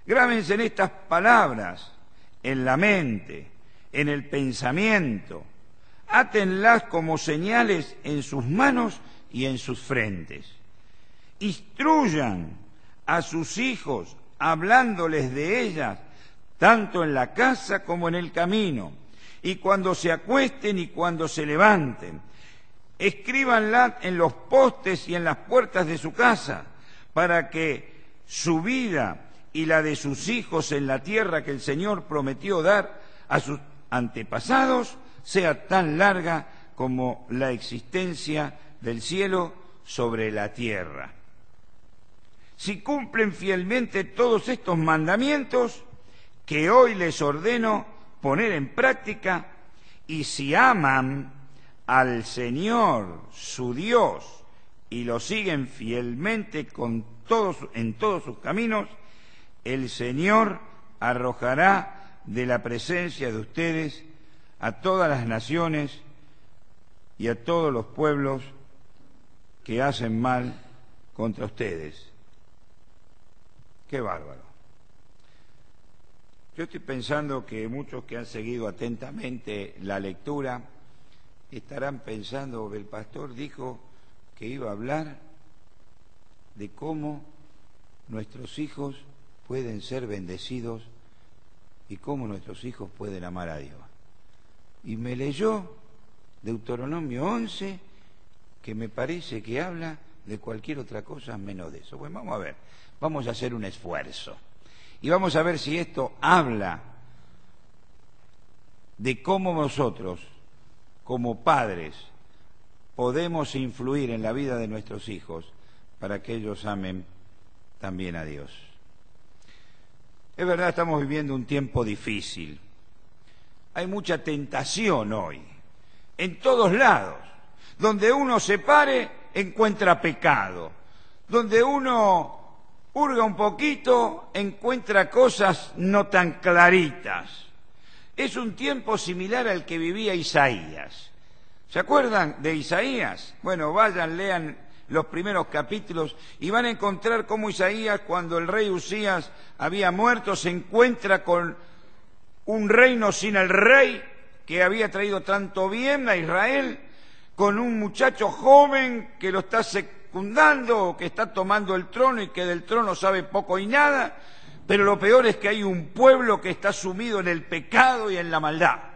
Grábense en estas palabras, en la mente, en el pensamiento. Átenlas como señales en sus manos y en sus frentes. Instruyan a sus hijos hablándoles de ellas, tanto en la casa como en el camino, y cuando se acuesten y cuando se levanten. Escríbanla en los postes y en las puertas de su casa, para que su vida y la de sus hijos en la tierra que el Señor prometió dar a sus antepasados sea tan larga como la existencia del cielo sobre la tierra. Si cumplen fielmente todos estos mandamientos que hoy les ordeno poner en práctica, y si aman al Señor su Dios y lo siguen fielmente en todos sus caminos, el Señor arrojará de la presencia de ustedes a todas las naciones y a todos los pueblos que hacen mal contra ustedes. ¡Qué bárbaro! Yo estoy pensando que muchos que han seguido atentamente la lectura estarán pensando que el pastor dijo que iba a hablar de cómo nuestros hijos pueden ser bendecidos y cómo nuestros hijos pueden amar a Dios. Y me leyó Deuteronomio 11, que me parece que habla de cualquier otra cosa menos de eso. Bueno, vamos a ver, vamos a hacer un esfuerzo. Y vamos a ver si esto habla de cómo nosotros, como padres, podemos influir en la vida de nuestros hijos para que ellos amen también a Dios. Es verdad, estamos viviendo un tiempo difícil. Hay mucha tentación hoy, en todos lados. Donde uno se pare, encuentra pecado. Donde uno hurga un poquito, encuentra cosas no tan claritas. Es un tiempo similar al que vivía Isaías. ¿Se acuerdan de Isaías? Bueno, vayan, lean los primeros capítulos y van a encontrar cómo Isaías, cuando el rey Usías había muerto, se encuentra con un reino sin el rey que había traído tanto bien a Israel, con un muchacho joven que lo está secundando, que está tomando el trono y que del trono sabe poco y nada, pero lo peor es que hay un pueblo que está sumido en el pecado y en la maldad.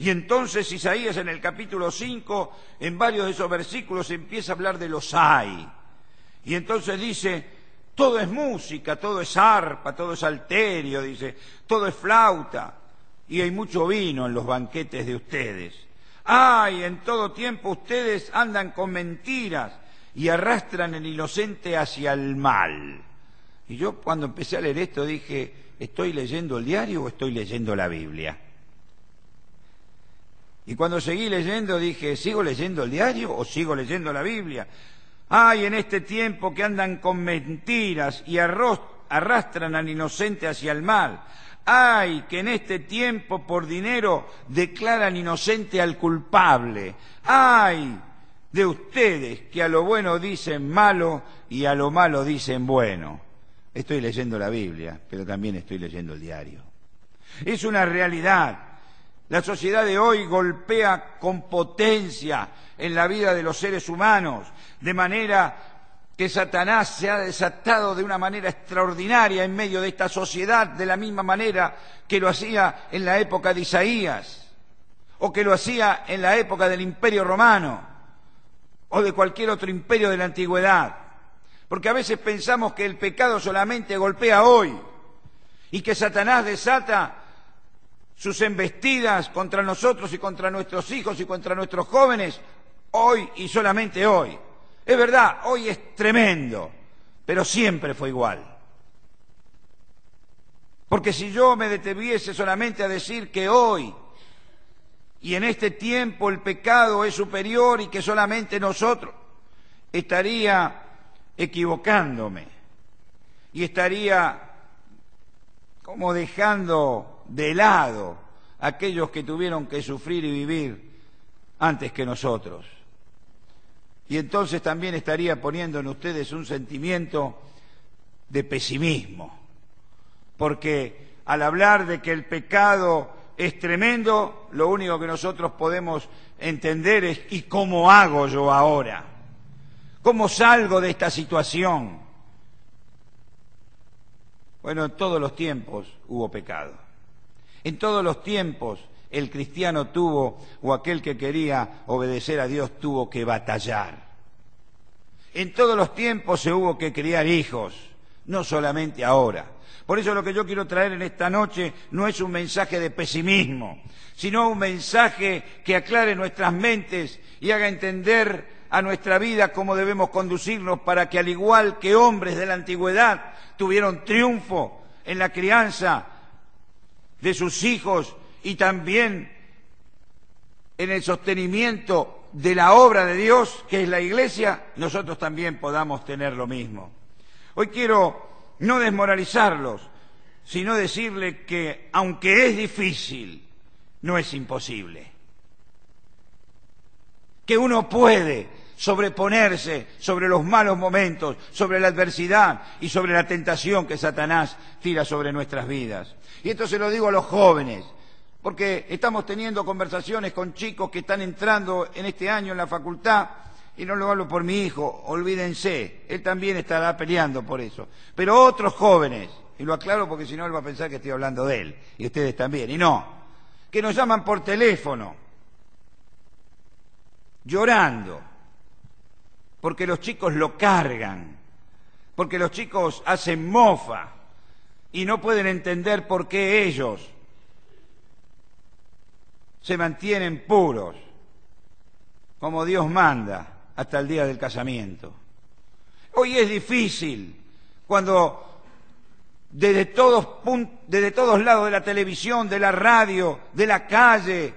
Y entonces Isaías en el capítulo 5, en varios de esos versículos, empieza a hablar de los ay. Y entonces dice, todo es música, todo es arpa, todo es salterio, dice, todo es flauta. Y hay mucho vino en los banquetes de ustedes. Ay, en todo tiempo ustedes andan con mentiras y arrastran el inocente hacia el mal. Y yo cuando empecé a leer esto dije, ¿estoy leyendo el diario o estoy leyendo la Biblia? Y cuando seguí leyendo dije, ¿sigo leyendo el diario o sigo leyendo la Biblia? Ay, en este tiempo que andan con mentiras y arrastran al inocente hacia el mal. Ay, que en este tiempo por dinero declaran inocente al culpable. Ay, de ustedes que a lo bueno dicen malo y a lo malo dicen bueno. Estoy leyendo la Biblia, pero también estoy leyendo el diario. Es una realidad. La sociedad de hoy golpea con potencia en la vida de los seres humanos, de manera que Satanás se ha desatado de una manera extraordinaria en medio de esta sociedad, de la misma manera que lo hacía en la época de Isaías, o que lo hacía en la época del Imperio Romano, o de cualquier otro imperio de la antigüedad. Porque a veces pensamos que el pecado solamente golpea hoy, y que Satanás desata sus embestidas contra nosotros y contra nuestros hijos y contra nuestros jóvenes hoy y solamente hoy. Es verdad, hoy es tremendo, pero siempre fue igual. Porque si yo me detuviese solamente a decir que hoy y en este tiempo el pecado es superior y que solamente nosotros, estaría equivocándome y estaría como dejando de lado a aquellos que tuvieron que sufrir y vivir antes que nosotros. Y entonces también estaría poniendo en ustedes un sentimiento de pesimismo, porque al hablar de que el pecado es tremendo, lo único que nosotros podemos entender es ¿y cómo hago yo ahora? ¿Cómo salgo de esta situación? Bueno, en todos los tiempos hubo pecado. En todos los tiempos el cristiano tuvo, o aquel que quería obedecer a Dios, tuvo que batallar. En todos los tiempos se hubo que criar hijos, no solamente ahora. Por eso lo que yo quiero traer en esta noche no es un mensaje de pesimismo, sino un mensaje que aclare nuestras mentes y haga entender a nuestra vida cómo debemos conducirnos para que, al igual que hombres de la antigüedad tuvieron triunfo en la crianza de sus hijos y también en el sostenimiento de la obra de Dios, que es la Iglesia, nosotros también podamos tener lo mismo. Hoy quiero no desmoralizarlos, sino decirles que, aunque es difícil, no es imposible. Que uno puede sobreponerse sobre los malos momentos, sobre la adversidad y sobre la tentación que Satanás tira sobre nuestras vidas. Y esto se lo digo a los jóvenes, porque estamos teniendo conversaciones con chicos que están entrando en este año en la facultad, y no lo hablo por mi hijo, olvídense, él también estará peleando por eso. Pero otros jóvenes, y lo aclaro porque si no él va a pensar que estoy hablando de él, y ustedes también, y no, que nos llaman por teléfono, llorando, porque los chicos lo cargan, porque los chicos hacen mofa, y no pueden entender por qué ellos se mantienen puros, como Dios manda, hasta el día del casamiento. Hoy es difícil cuando desde todos lados de la televisión, de la radio, de la calle,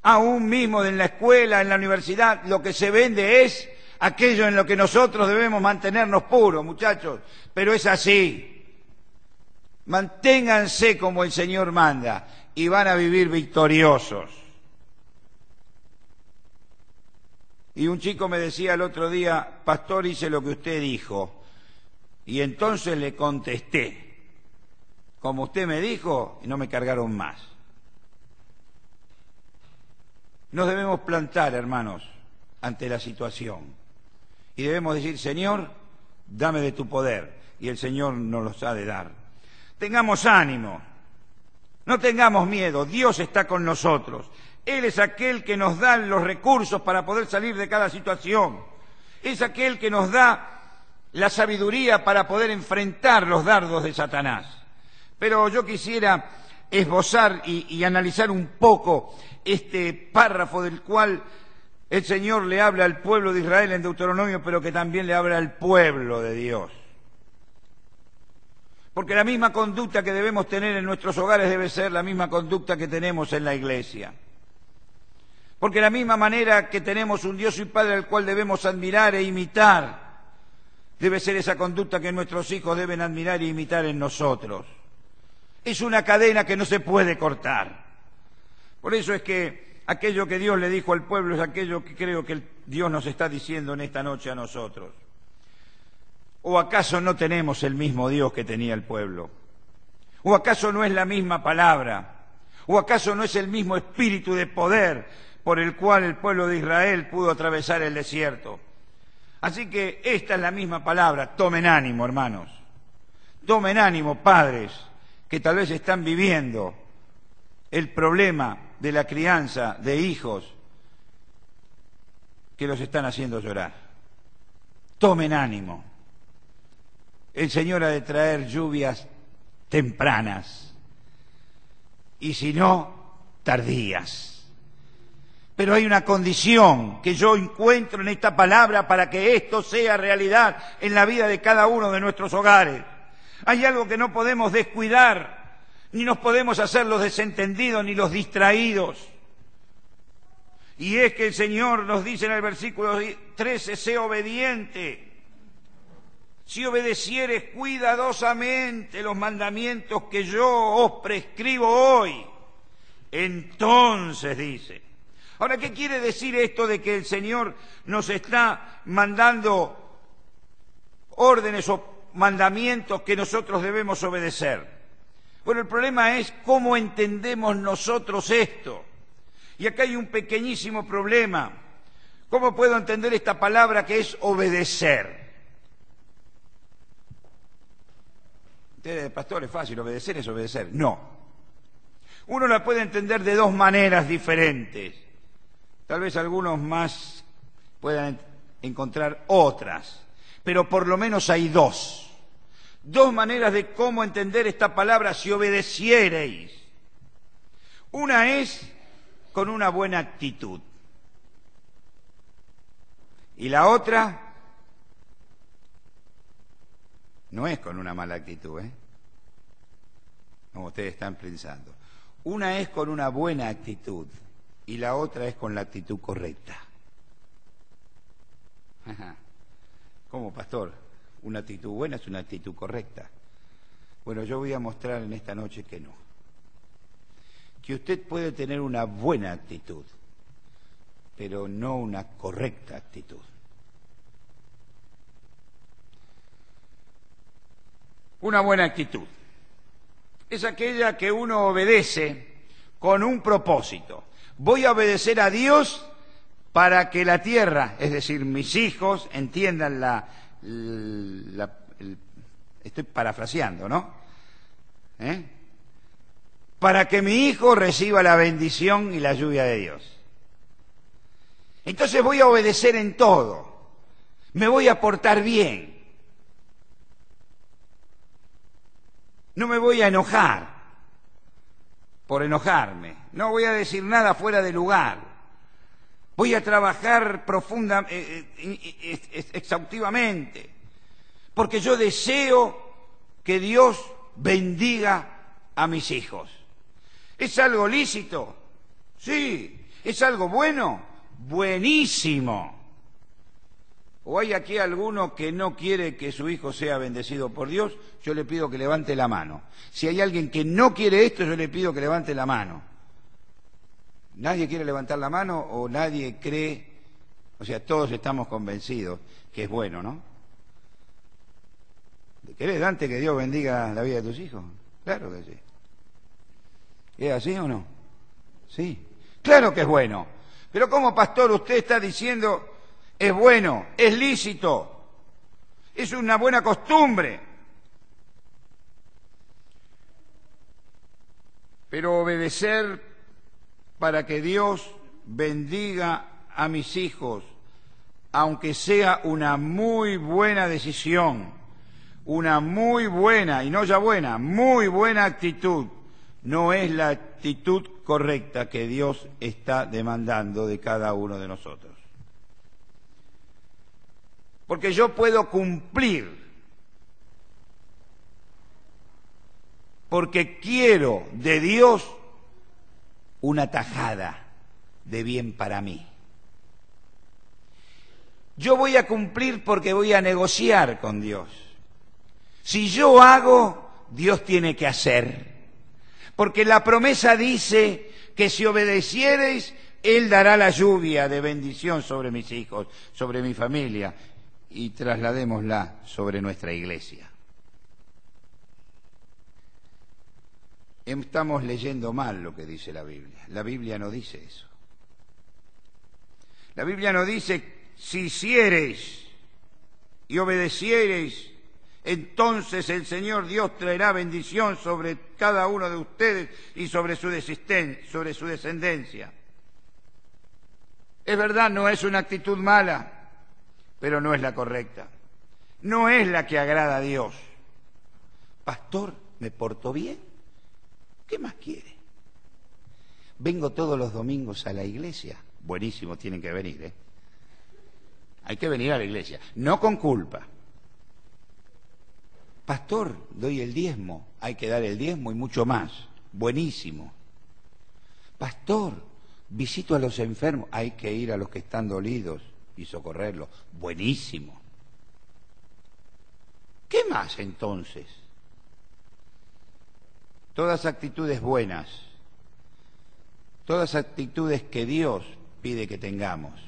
aún mismo en la escuela, en la universidad, lo que se vende es aquello en lo que nosotros debemos mantenernos puros, muchachos, pero es así. Manténganse como el Señor manda y van a vivir victoriosos. Y un chico me decía el otro día, pastor, hice lo que usted dijo. Y entonces le contesté, como usted me dijo, y no me cargaron más. Nos debemos plantar, hermanos, ante la situación. Y debemos decir, Señor, dame de tu poder. Y el Señor nos los ha de dar. Tengamos ánimo, no tengamos miedo, Dios está con nosotros. Él es aquel que nos da los recursos para poder salir de cada situación. Es aquel que nos da la sabiduría para poder enfrentar los dardos de Satanás. Pero yo quisiera esbozar y analizar un poco este párrafo del cual el Señor le habla al pueblo de Israel en Deuteronomio, pero que también le habla al pueblo de Dios. Porque la misma conducta que debemos tener en nuestros hogares debe ser la misma conducta que tenemos en la iglesia. Porque la misma manera que tenemos un Dios y Padre al cual debemos admirar e imitar, debe ser esa conducta que nuestros hijos deben admirar e imitar en nosotros. Es una cadena que no se puede cortar. Por eso es que aquello que Dios le dijo al pueblo es aquello que creo que Dios nos está diciendo en esta noche a nosotros. ¿O acaso no tenemos el mismo Dios que tenía el pueblo? ¿O acaso no es la misma palabra? ¿O acaso no es el mismo espíritu de poder por el cual el pueblo de Israel pudo atravesar el desierto? Así que esta es la misma palabra. Tomen ánimo, hermanos. Tomen ánimo, padres, que tal vez están viviendo el problema de la crianza de hijos que los están haciendo llorar. Tomen ánimo. El Señor ha de traer lluvias tempranas y si no, tardías. Pero hay una condición que yo encuentro en esta palabra para que esto sea realidad en la vida de cada uno de nuestros hogares. Hay algo que no podemos descuidar, ni nos podemos hacer los desentendidos ni los distraídos. Y es que el Señor nos dice en el versículo 13, sé obediente. Si obedecieres cuidadosamente los mandamientos que yo os prescribo hoy, entonces dice. Ahora, ¿qué quiere decir esto de que el Señor nos está mandando órdenes o mandamientos que nosotros debemos obedecer? Bueno, el problema es cómo entendemos nosotros esto. Y acá hay un pequeñísimo problema. ¿Cómo puedo entender esta palabra que es obedecer? Ustedes, pastor, es fácil, obedecer es obedecer. No. Uno la puede entender de dos maneras diferentes. Tal vez algunos más puedan encontrar otras, pero por lo menos hay dos. Dos maneras de cómo entender esta palabra, si obedeciereis. Una es con una buena actitud. Y la otra no es con una mala actitud, como ustedes están pensando. Una es con una buena actitud y la otra es con la actitud correcta. ¿Cómo, pastor? ¿Una actitud buena es una actitud correcta? Bueno, yo voy a mostrar en esta noche que no. Que usted puede tener una buena actitud, pero no una correcta actitud. Una buena actitud es aquella que uno obedece con un propósito. Voy a obedecer a Dios para que la tierra, es decir, mis hijos, entiendan estoy parafraseando, ¿no? Para que mi hijo reciba la bendición y la lluvia de Dios. Entonces voy a obedecer en todo. Me voy a portar bien. No me voy a enojar por enojarme. No voy a decir nada fuera de lugar. Voy a trabajar exhaustivamente. Porque yo deseo que Dios bendiga a mis hijos. ¿Es algo lícito? Sí. ¿Es algo bueno? Buenísimo. ¿O hay aquí alguno que no quiere que su hijo sea bendecido por Dios? Yo le pido que levante la mano. Si hay alguien que no quiere esto, yo le pido que levante la mano. ¿Nadie quiere levantar la mano o nadie cree? O sea, todos estamos convencidos que es bueno, ¿no? ¿Querés, Dante, que Dios bendiga la vida de tus hijos? Claro que sí. ¿Es así o no? Sí. Claro que es bueno. Pero ¿cómo, pastor, usted está diciendo es bueno, es lícito, es una buena costumbre? Pero obedecer para que Dios bendiga a mis hijos, aunque sea una muy buena decisión, una muy buena, y no ya buena, muy buena actitud, no es la actitud correcta que Dios está demandando de cada uno de nosotros. Porque yo puedo cumplir, porque quiero de Dios una tajada de bien para mí. Yo voy a cumplir porque voy a negociar con Dios. Si yo hago, Dios tiene que hacer. Porque la promesa dice que si obedeciereis, Él dará la lluvia de bendición sobre mis hijos, sobre mi familia, y trasladémosla sobre nuestra iglesia. Estamos leyendo mal lo que dice la Biblia. La Biblia no dice eso. La Biblia no dice, si hiciereis y obedeciereis, entonces el Señor Dios traerá bendición sobre cada uno de ustedes y sobre su descendencia. Es verdad, no es una actitud mala, pero no es la correcta. No es la que agrada a Dios. Pastor, ¿me porto bien? ¿Qué más quiere? Vengo todos los domingos a la iglesia. Buenísimo, tienen que venir, Hay que venir a la iglesia, no con culpa. Pastor, doy el diezmo. Hay que dar el diezmo y mucho más. Buenísimo. Pastor, visito a los enfermos. Hay que ir a los que están dolidos y socorrerlos. Buenísimo. ¿Qué más entonces? Todas actitudes buenas, todas actitudes que Dios pide que tengamos,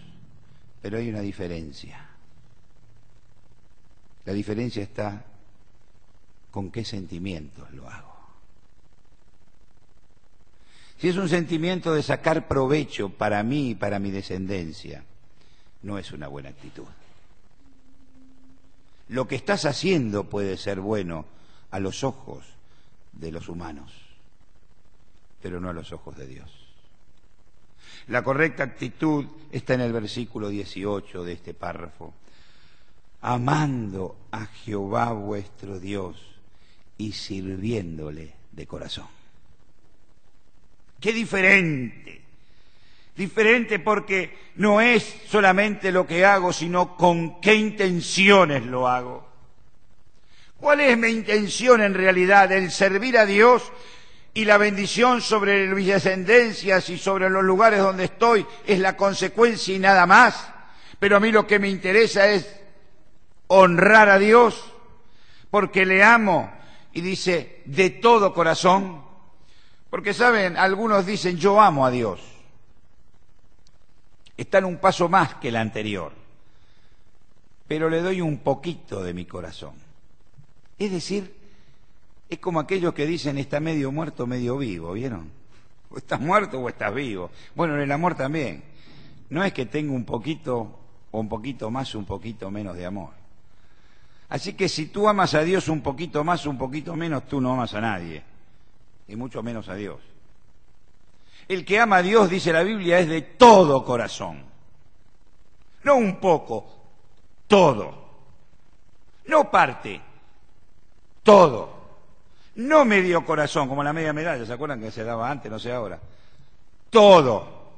pero hay una diferencia. La diferencia está con qué sentimientos lo hago. si es un sentimiento de sacar provecho para mí y para mi descendencia, no es una buena actitud. Lo que estás haciendo puede ser bueno a los ojos de los humanos, pero no a los ojos de Dios. La correcta actitud está en el versículo 18 de este párrafo. Amando a Jehová vuestro Dios y sirviéndole de corazón. ¡Qué diferente! Diferente porque no es solamente lo que hago, sino con qué intenciones lo hago. ¿Cuál es mi intención en realidad? El servir a Dios y la bendición sobre mis descendencias y sobre los lugares donde estoy es la consecuencia y nada más. Pero a mí lo que me interesa es honrar a Dios porque le amo, y dice de todo corazón. Porque saben, algunos dicen yo amo a Dios. Están un paso más que el anterior, pero le doy un poquito de mi corazón. Es decir, es como aquellos que dicen está medio muerto, medio vivo, ¿vieron? O estás muerto o estás vivo. Bueno, en el amor también. No es que tenga un poquito o un poquito más, un poquito menos de amor. Así que si tú amas a Dios un poquito más, un poquito menos, tú no amas a nadie, y mucho menos a Dios. El que ama a Dios, dice la Biblia, es de todo corazón. No un poco, todo. No parte, todo. No medio corazón, como la media medalla, ¿se acuerdan que se daba antes? No sé ahora. Todo.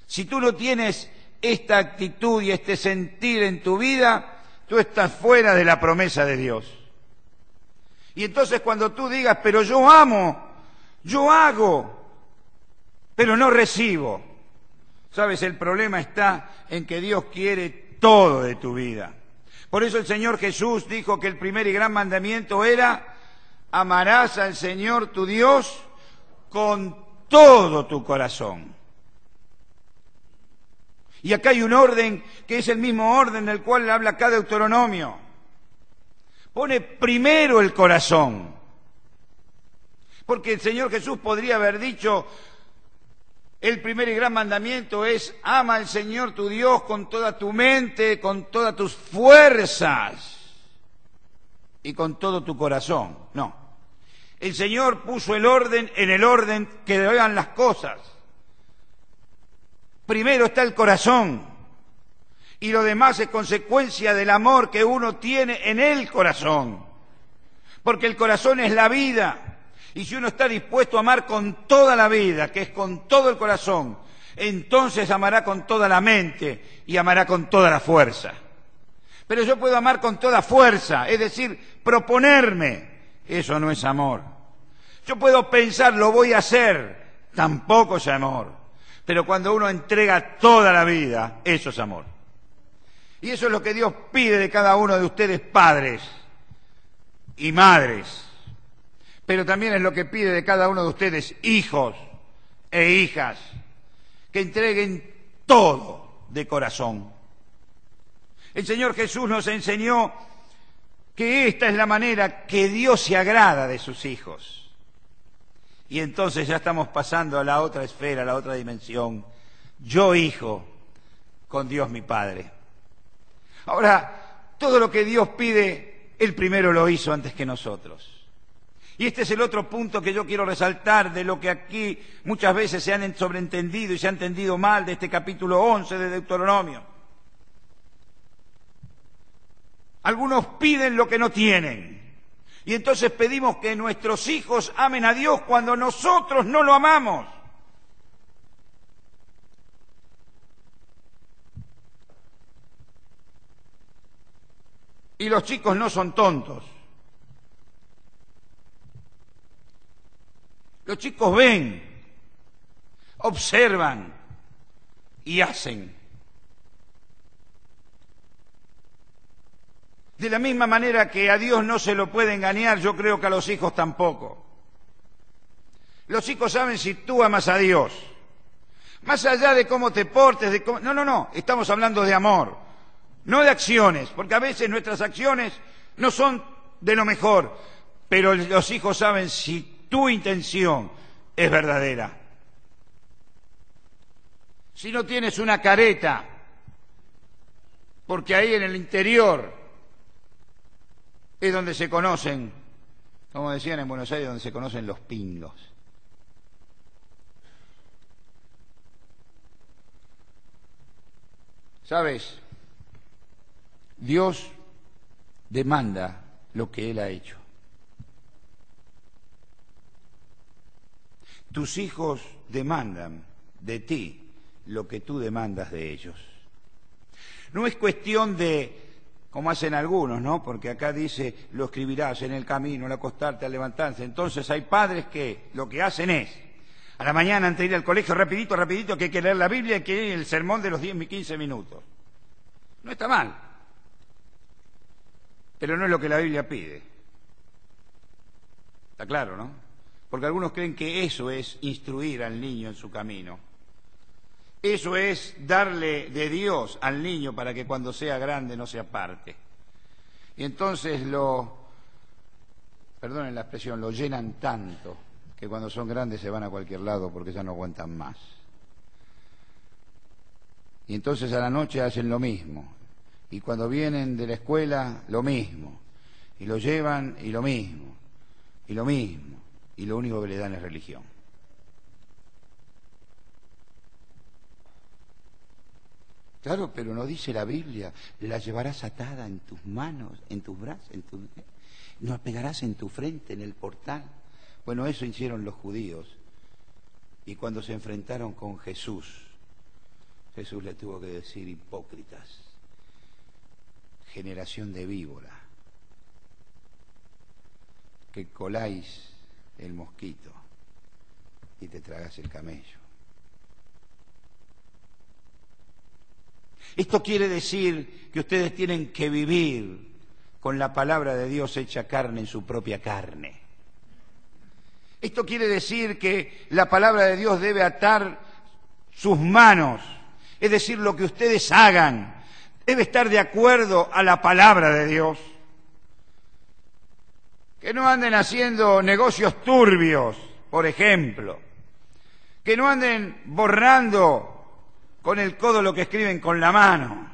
Si tú no tienes esta actitud y este sentir en tu vida, tú estás fuera de la promesa de Dios. Y entonces cuando tú digas, pero yo amo, yo hago, pero no recibo. ¿Sabes? El problema está en que Dios quiere todo de tu vida. Por eso el Señor Jesús dijo que el primer y gran mandamiento era: amarás al Señor tu Dios con todo tu corazón. Y acá hay un orden que es el mismo orden del cual habla acá Deuteronomio. Pone primero el corazón. Porque el Señor Jesús podría haber dicho: el primer y gran mandamiento es ama al Señor tu Dios con toda tu mente, con todas tus fuerzas y con todo tu corazón. No. El Señor puso el orden en el orden que debían las cosas. Primero está el corazón y lo demás es consecuencia del amor que uno tiene en el corazón. Porque el corazón es la vida. Y si uno está dispuesto a amar con toda la vida, que es con todo el corazón, entonces amará con toda la mente y amará con toda la fuerza. Pero yo puedo amar con toda fuerza, es decir, proponerme. Eso no es amor. Yo puedo pensar, lo voy a hacer. Tampoco es amor. Pero cuando uno entrega toda la vida, eso es amor. Y eso es lo que Dios pide de cada uno de ustedes, padres y madres. Pero también es lo que pide de cada uno de ustedes, hijos e hijas, que entreguen todo de corazón. El Señor Jesús nos enseñó que esta es la manera que Dios se agrada de sus hijos. Y entonces ya estamos pasando a la otra esfera, a la otra dimensión. Yo, hijo, con Dios mi Padre. Ahora, todo lo que Dios pide, Él primero lo hizo antes que nosotros. Y este es el otro punto que yo quiero resaltar de lo que aquí muchas veces se han sobreentendido y se ha entendido mal de este capítulo 11 de Deuteronomio. Algunos piden lo que no tienen. Y entonces pedimos que nuestros hijos amen a Dios cuando nosotros no lo amamos. Y los chicos no son tontos. Los chicos ven, observan y hacen. De la misma manera que a Dios no se lo puede engañar, yo creo que a los hijos tampoco. Los hijos saben si tú amas a Dios. Más allá de cómo te portes, de cómo... No, estamos hablando de amor, no de acciones, porque a veces nuestras acciones no son de lo mejor, pero los hijos saben si tu intención es verdadera. Si no tienes una careta, porque ahí en el interior es donde se conocen, como decían en Buenos Aires, donde se conocen los pingos. ¿Sabes? Dios demanda lo que Él ha hecho. Tus hijos demandan de ti lo que tú demandas de ellos. No es cuestión de, como hacen algunos, ¿no? Porque acá dice, lo escribirás en el camino, al acostarte, al levantarse. Entonces hay padres que lo que hacen es, a la mañana antes de ir al colegio, rapidito, que hay que leer la Biblia y que hay el sermón de los 10 y 15 minutos. No está mal, pero no es lo que la Biblia pide. Está claro, ¿no? Porque algunos creen que eso es instruir al niño en su camino. Eso es darle de Dios al niño para que cuando sea grande no se aparte. Y entonces perdonen la expresión, lo llenan tanto que cuando son grandes se van a cualquier lado porque ya no aguantan más. Y entonces a la noche hacen lo mismo. Y cuando vienen de la escuela, lo mismo. Y lo llevan y lo mismo. Y lo mismo. Y lo único que le dan es religión. Claro, pero no dice la Biblia, la llevarás atada en tus manos, en tus brazos, no la pegarás en tu frente, en el portal. Bueno, eso hicieron los judíos. Y cuando se enfrentaron con Jesús, Jesús le tuvo que decir, hipócritas, generación de víbora, que coláis el mosquito y te tragas el camello. Esto quiere decir que ustedes tienen que vivir con la palabra de Dios hecha carne en su propia carne. Esto quiere decir que la palabra de Dios debe atar sus manos, es decir, lo que ustedes hagan debe estar de acuerdo a la palabra de Dios. Que no anden haciendo negocios turbios, por ejemplo. Que no anden borrando con el codo lo que escriben con la mano.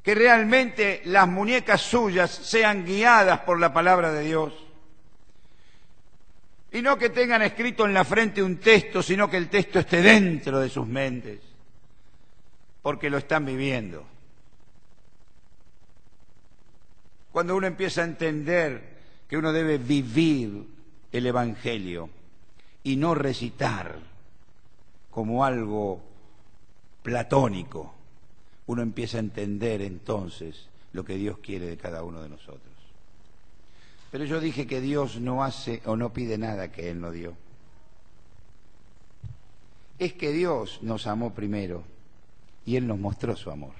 Que realmente las muñecas suyas sean guiadas por la palabra de Dios. Y no que tengan escrito en la frente un texto, sino que el texto esté dentro de sus mentes, porque lo están viviendo. Cuando uno empieza a entender que uno debe vivir el Evangelio y no recitar como algo platónico, uno empieza a entender entonces lo que Dios quiere de cada uno de nosotros. Pero yo dije que Dios no hace o no pide nada que Él no dio. Es que Dios nos amó primero y Él nos mostró su amor.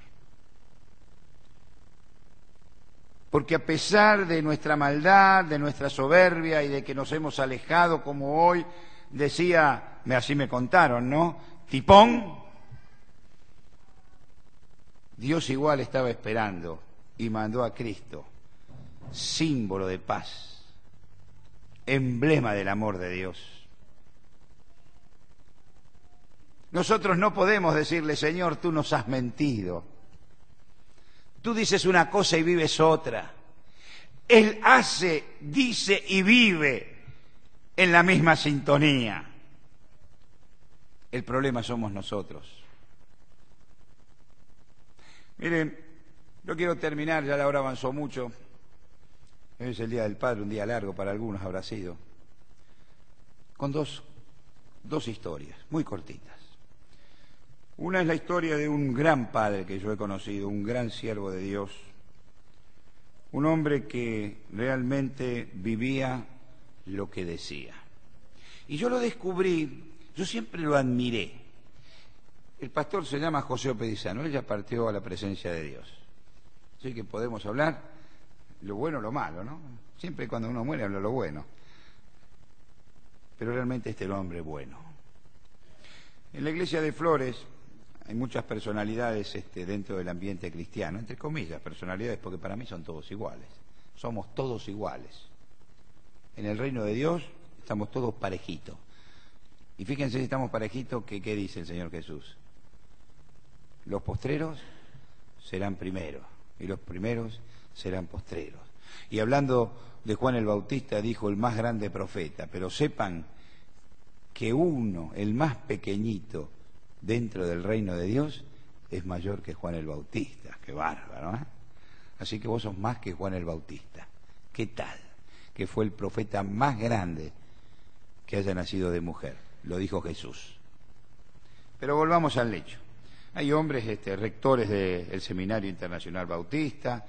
Porque a pesar de nuestra maldad, de nuestra soberbia y de que nos hemos alejado, como hoy decía, así me contaron, ¿no? Tipón, Dios igual estaba esperando y mandó a Cristo, símbolo de paz, emblema del amor de Dios. Nosotros no podemos decirle, Señor, tú nos has mentido. Tú dices una cosa y vives otra. Él hace, dice y vive en la misma sintonía. El problema somos nosotros. Miren, yo quiero terminar, ya la hora avanzó mucho. Hoy es el Día del Padre, un día largo para algunos habrá sido. Con dos historias, muy cortitas. Una es la historia de un gran padre que yo he conocido, un gran siervo de Dios, un hombre que realmente vivía lo que decía. Y yo lo descubrí, yo siempre lo admiré. El pastor se llama José Opedizano, él ya partió a la presencia de Dios. Así que podemos hablar lo bueno o lo malo, ¿no? Siempre cuando uno muere habla lo bueno. Pero realmente este es el hombre bueno. En la iglesia de Flores hay muchas personalidades dentro del ambiente cristiano, entre comillas, personalidades, porque para mí son todos iguales. Somos todos iguales. En el reino de Dios estamos todos parejitos. Y fíjense si estamos parejitos, que ¿qué dice el Señor Jesús? Los postreros serán primeros y los primeros serán postreros. Y hablando de Juan el Bautista, dijo el más grande profeta, pero sepan que uno, el más pequeñito dentro del reino de Dios, es mayor que Juan el Bautista. Qué bárbaro, ¿eh? Así que vos sos más que Juan el Bautista. ¿Qué tal? Que fue el profeta más grande que haya nacido de mujer. Lo dijo Jesús. Pero volvamos al hecho. Hay hombres, rectores del Seminario Internacional Bautista,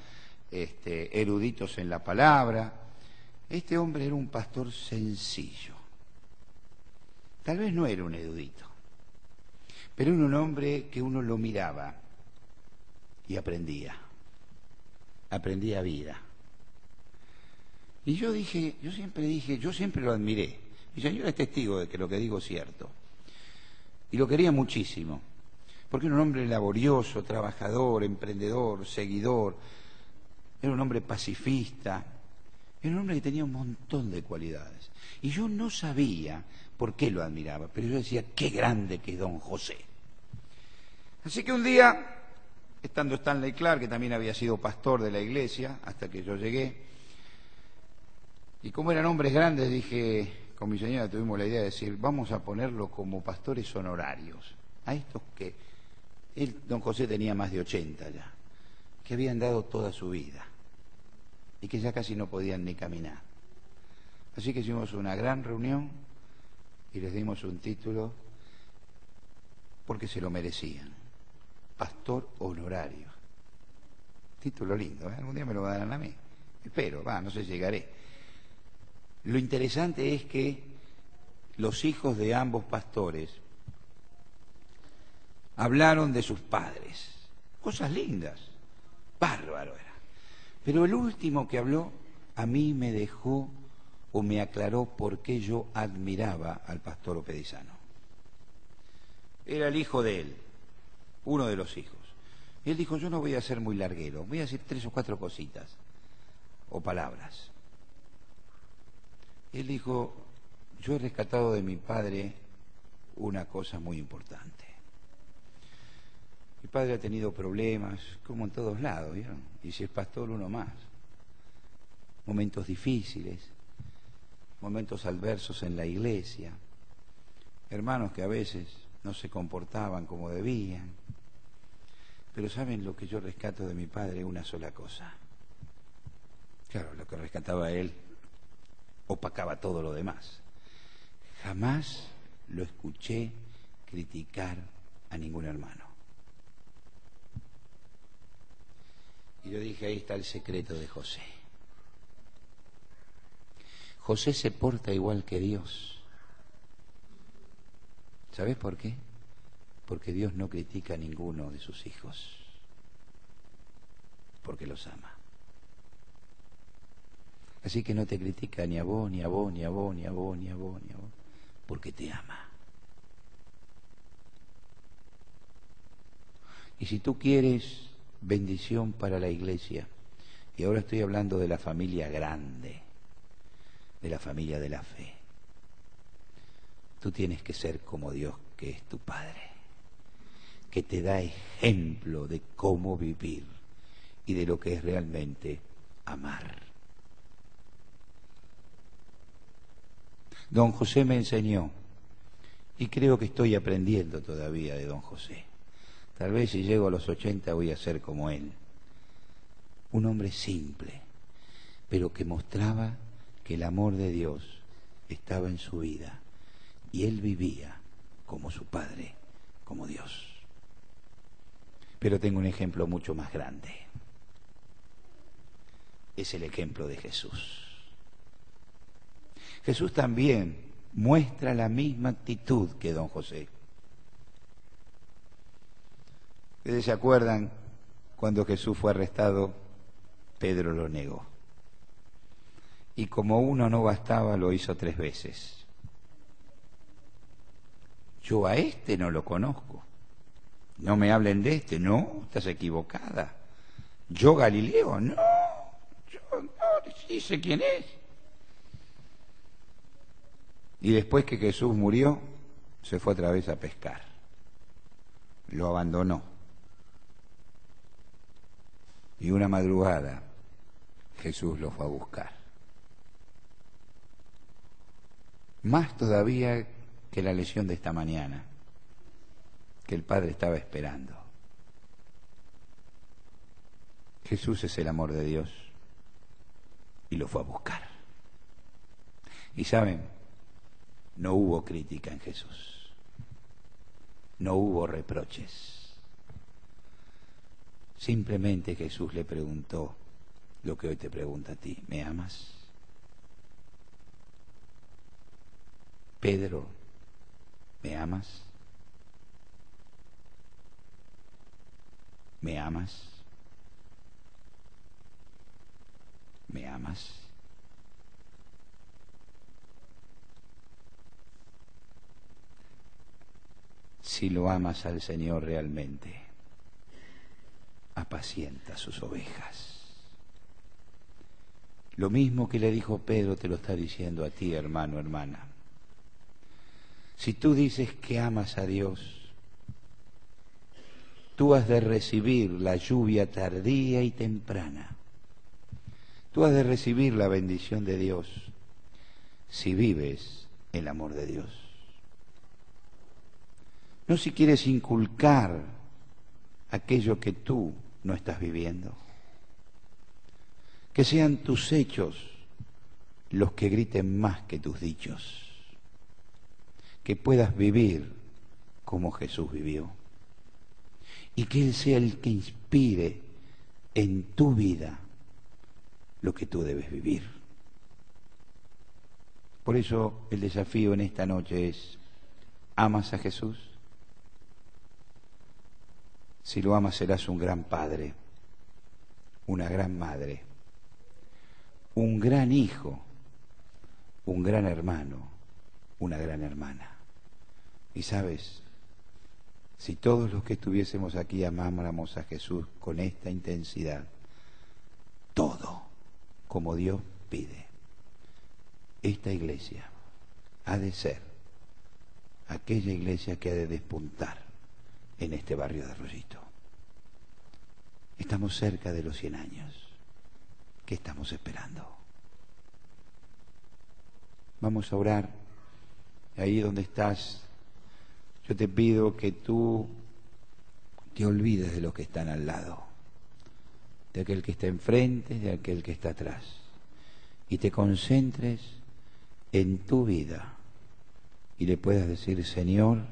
eruditos en la palabra. Este hombre era un pastor sencillo. Tal vez no era un erudito, pero era un hombre que uno lo miraba y aprendía vida. Y yo siempre lo admiré. Mi señora es testigo de que lo que digo es cierto. Y lo quería muchísimo, porque era un hombre laborioso, trabajador, emprendedor, seguidor. Era un hombre pacifista. Era un hombre que tenía un montón de cualidades. Y yo no sabía por qué lo admiraba, pero yo decía, qué grande que es don José. Así que un día, estando Stanley Clark, que también había sido pastor de la iglesia, hasta que yo llegué, y como eran hombres grandes, dije, con mi señora tuvimos la idea de decir, vamos a ponerlo como pastores honorarios, a estos que, don José tenía más de 80 ya, que habían dado toda su vida, y que ya casi no podían ni caminar. Así que hicimos una gran reunión, y les dimos un título, porque se lo merecían. Pastor honorario. Título lindo, ¿eh? Algún día me lo darán a mí. Espero, no sé si llegaré. Lo interesante es que los hijos de ambos pastores hablaron de sus padres. Cosas lindas. Bárbaro era. Pero el último que habló a mí me dejó o me aclaró por qué yo admiraba al pastor Opedizano. Era el hijo de él, uno de los hijos. Y él dijo, yo no voy a ser muy larguero, voy a decir 3 o 4 cositas o palabras. Él dijo, yo he rescatado de mi padre una cosa muy importante. Mi padre ha tenido problemas, como en todos lados, ¿vieron? Y si es pastor, uno más. Momentos difíciles, momentos adversos en la iglesia, hermanos que a veces no se comportaban como debían. Pero ¿saben lo que yo rescato de mi padre? Una sola cosa. Claro, lo que rescataba él opacaba todo lo demás. Jamás lo escuché criticar a ningún hermano. Y yo dije, ahí está el secreto de José. José se porta igual que Dios. ¿Sabes por qué? Porque Dios no critica a ninguno de sus hijos, porque los ama. Así que no te critica ni a vos, ni a vos, ni a vos, ni a vos, ni a vos, ni a vos, porque te ama. Y si tú quieres bendición para la iglesia, y ahora estoy hablando de la familia grande, de la familia de la fe, tú tienes que ser como Dios, que es tu Padre, que te da ejemplo de cómo vivir y de lo que es realmente amar. Don José me enseñó, y creo que estoy aprendiendo todavía de don José. Tal vez si llego a los 80 voy a ser como él. Un hombre simple, pero que mostraba que el amor de Dios estaba en su vida y él vivía como su Padre, como Dios. Pero tengo un ejemplo mucho más grande. Es el ejemplo de Jesús. Jesús también muestra la misma actitud que don José. ¿Ustedes se acuerdan cuando Jesús fue arrestado? Pedro lo negó. Y como uno no bastaba, lo hizo 3 veces. Yo a este no lo conozco. No me hablen de este. No, estás equivocada. Yo Galileo, no. Yo no, sí sé quién es. Y después que Jesús murió, se fue otra vez a pescar. Lo abandonó. Y una madrugada Jesús lo fue a buscar. Más todavía que la lesión de esta mañana, que el Padre estaba esperando. Jesús es el amor de Dios y lo fue a buscar. Y saben, no hubo crítica en Jesús, no hubo reproches. Simplemente Jesús le preguntó lo que hoy te pregunta a ti: ¿me amas? Pedro, ¿me amas? ¿Me amas? ¿Me amas? Si lo amas al Señor realmente, apacienta sus ovejas. Lo mismo que le dijo Pedro te lo está diciendo a ti, hermano, hermana. Si tú dices que amas a Dios, tú has de recibir la lluvia tardía y temprana. Tú has de recibir la bendición de Dios si vives el amor de Dios. No si quieres inculcar aquello que tú no estás viviendo. Que sean tus hechos los que griten más que tus dichos. Que puedas vivir como Jesús vivió. Y que Él sea el que inspire en tu vida lo que tú debes vivir. Por eso el desafío en esta noche es: ¿amas a Jesús? Si lo amas, serás un gran padre, una gran madre, un gran hijo, un gran hermano, una gran hermana. Y sabes, si todos los que estuviésemos aquí amáramos a Jesús con esta intensidad, todo como Dios pide, esta iglesia ha de ser aquella iglesia que ha de despuntar en este barrio de Arroyito. Estamos cerca de los 100 años. ¿Qué estamos esperando? Vamos a orar. Ahí donde estás, yo te pido que tú te olvides de los que están al lado, de aquel que está enfrente, de aquel que está atrás, y te concentres en tu vida y le puedas decir: Señor,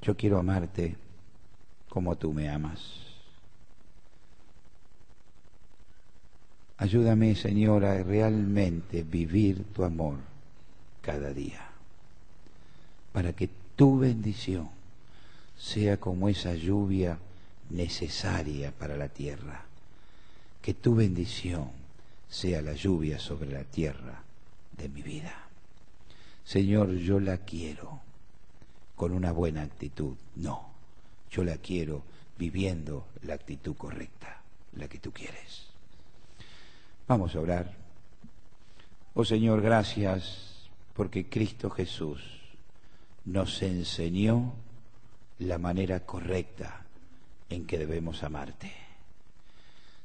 yo quiero amarte como tú me amas. Ayúdame, Señor, a realmente vivir tu amor cada día, para que tu bendición sea como esa lluvia necesaria para la tierra, que tu bendición sea la lluvia sobre la tierra de mi vida. Señor, yo la quiero con una buena actitud. No, yo la quiero viviendo la actitud correcta, la que tú quieres. Vamos a orar. Oh Señor, gracias porque Cristo Jesús nos enseñó la manera correcta en que debemos amarte.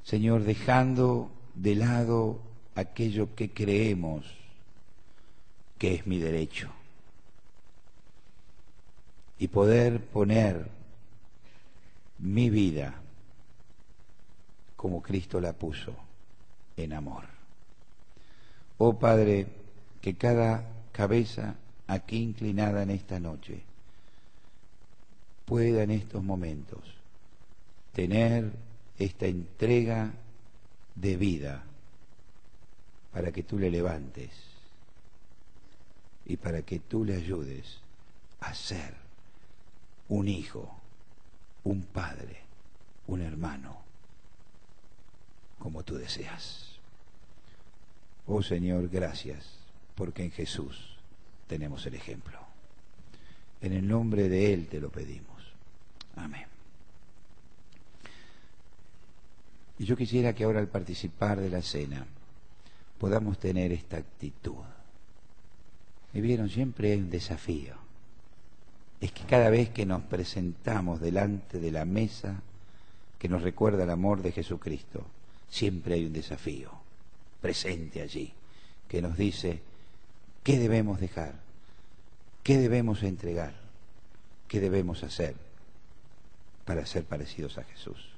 Señor, dejando de lado aquello que creemos que es mi derecho, y poder poner mi vida como Cristo la puso, en amor. Oh Padre, que cada cabeza aquí inclinada en esta noche pueda en estos momentos tener esta entrega de vida para que tú le levantes y para que tú le ayudes a ser un hijo, un padre, un hermano, como tú deseas. Oh Señor, gracias, porque en Jesús tenemos el ejemplo. En el nombre de Él te lo pedimos. Amén. Y yo quisiera que ahora, al participar de la cena, podamos tener esta actitud. ¿Me vieron? Siempre hay un desafío. Es que cada vez que nos presentamos delante de la mesa que nos recuerda el amor de Jesucristo, siempre hay un desafío presente allí, que nos dice qué debemos dejar, qué debemos entregar, qué debemos hacer para ser parecidos a Jesús.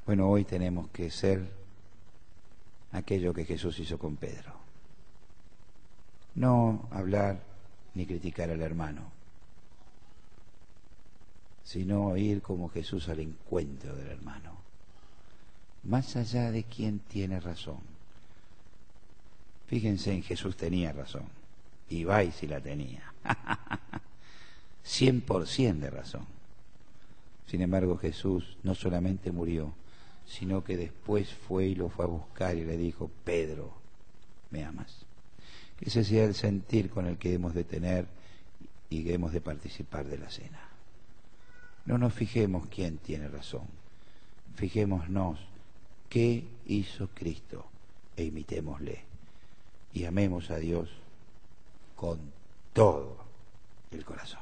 Bueno, hoy tenemos que ser aquello que Jesús hizo con Pedro. No hablar ni criticar al hermano, sino ir como Jesús al encuentro del hermano, más allá de quién tiene razón. Fíjense, en Jesús tenía razón, y vais si la tenía, 100% de razón. Sin embargo, Jesús no solamente murió, sino que después fue y lo fue a buscar y le dijo: Pedro, ¿me amas? Ese sea el sentir con el que hemos de tener y que hemos de participar de la cena. No nos fijemos quién tiene razón, fijémonos qué hizo Cristo e imitémosle y amemos a Dios con todo el corazón.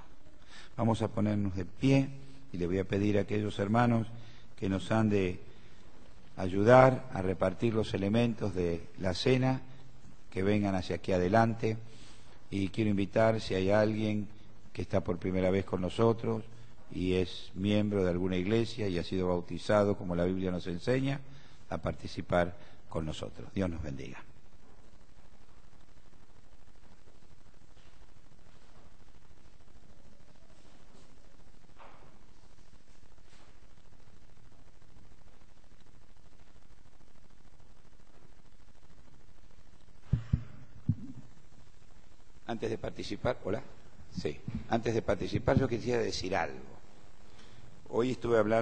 Vamos a ponernos de pie y le voy a pedir a aquellos hermanos que nos han de ayudar a repartir los elementos de la cena, que vengan hacia aquí adelante. Y quiero invitar, si hay alguien que está por primera vez con nosotros y es miembro de alguna iglesia y ha sido bautizado como la Biblia nos enseña, a participar con nosotros. Dios nos bendiga. Antes de participar, hola. Sí, antes de participar yo quisiera decir algo. Hoy estuve hablando